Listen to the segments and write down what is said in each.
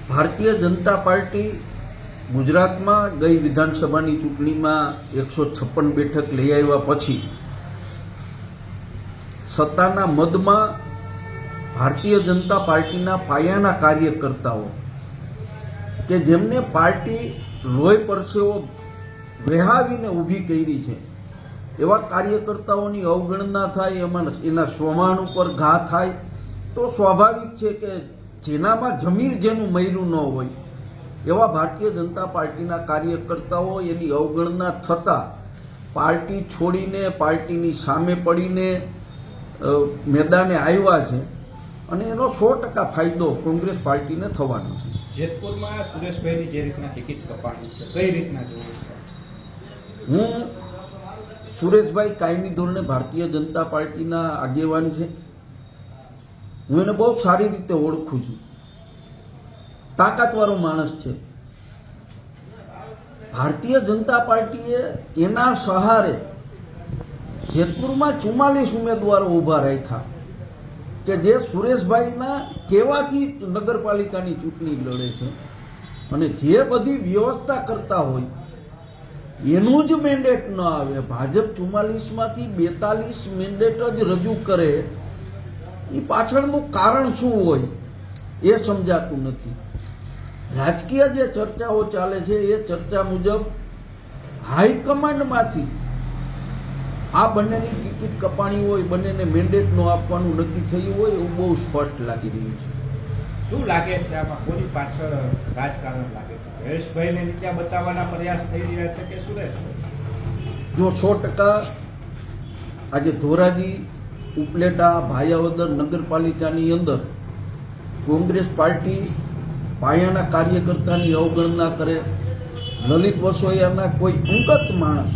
Bharatiya Janata party ગુજરાતમાં ગઈ વિધાનસભાની ચૂંટણીમાં 156 બેઠક લઈ આવ્યા પછી સત્તાના મદમાં ભારતીય જનતા પાર્ટીના પાયાના કાર્યકર્તાઓ કે જેમને પાર્ટી લોહી પરસેવો વહેવાવીને ઊભી કરી છે એવા કાર્યકર્તાઓની અવગણના થાય, એના સ્વમાન ઉપર ઘા થાય તો સ્વાભાવિક છે કે જેનામાં જમીર જેનું મર્યું ન હોય એવા ભારતીય જનતા પાર્ટીના કાર્યકર્તાઓ એની અવગણના થતાં પાર્ટી છોડીને પાર્ટીની સામે પડીને મેદાને આવ્યા છે અને એનો 100% ફાયદો કોંગ્રેસ પાર્ટીને થવાનો છે. જેતપુરમાં સુરેશભાઈની જે રીતના ટિકિટ કપાણી છે કઈ રીતના જોવું છે? હું સુરેશભાઈ કાયમી ધોરણે ભારતીય જનતા પાર્ટીના આગેવાન છે. હું એને બહુ સારી રીતે ઓળખું છું. તાકાતવાળો માણસ છે. ભારતીય જનતા પાર્ટીએ એના સહારે જેતપુરમાં 44 ઉમેદવારો ઊભા રાખ્યા કે જે સુરેશભાઈના કહેવાથી નગરપાલિકાની ચૂંટણી લડે છે અને જે બધી વ્યવસ્થા કરતા હોય એનું જ મેન્ડેટ ન આવે. ભાજપ 44માંથી 42 મેન્ડેટ જ રજૂ કરે એ પાછળનું કારણ શું હોય એ સમજાતું નથી. રાજકીય જે ચર્ચાઓ ચાલે છે એ ચર્ચા મુજબ હાઈકમાન્ડમાંથી આ બંનેની ટિકિટ કપાણી હોય, બંનેને મેન્ડેટ ન આપવાનું નક્કી થયું હોય એવું બહુ સ્પષ્ટ લાગી રહ્યું છે. શું લાગે છે આમાં કોની પાછળ રાજકારણ લાગે છે? જયેશભાઈને નીચે બતાવવાના પ્રયાસ થઈ રહ્યા છે કે સુરેશભાઈ? જો 100% આજે ધોરાજી, ઉપલેટા, ભાયાવદર નગરપાલિકાની અંદર કોંગ્રેસ પાર્ટી પાયાના કાર્યકર્તાની અવગણના કરે, લલિત વસોયાના કોઈ અંગત માણસ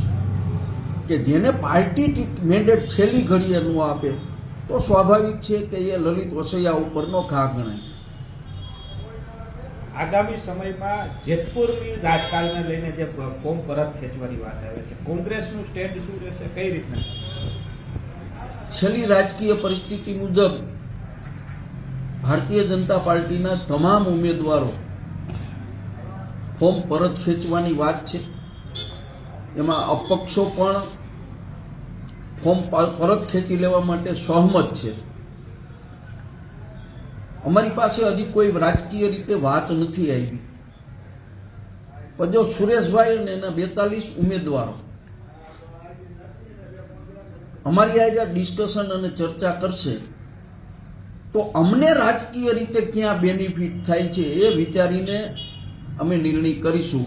કે જેને પાર્ટી મેન્ડેટ છેલ્લી ઘડીએ ન આપે તો સ્વાભાવિક છે કે એ લલિત વસોયા ઉપરનો ઘા ગણાય. આગામી સમયમાં જેતપુરની રાજકારણને લઈને જે ફોર્મ પરત ખેંચવાની વાત આવે છે, કોંગ્રેસનું સ્ટેન્ડ શું રહેશે, કઈ રીતના? છેલ્લી રાજકીય પરિસ્થિતિ મુજબ ભારતીય જનતા પાર્ટીના તમામ ઉમેદવારો ફોર્મ પરત ખેંચવાની વાત છે. એમાં અપક્ષો પણ ફોર્મ પરત ખેંચી લેવા માટે સહમત છે. અમારી પાસે હજી કોઈ રાજકીય રીતે વાત નથી આવી, પણ જો સુરેશભાઈ અને એના 42 ઉમેદવારો અમારી આજે ડિસ્કશન અને ચર્ચા કરશે તો અમને રાજકીય રીતે ક્યાં બેનિફિટ થાય છે એ વિચારીને અમે નિર્ણય કરીશું.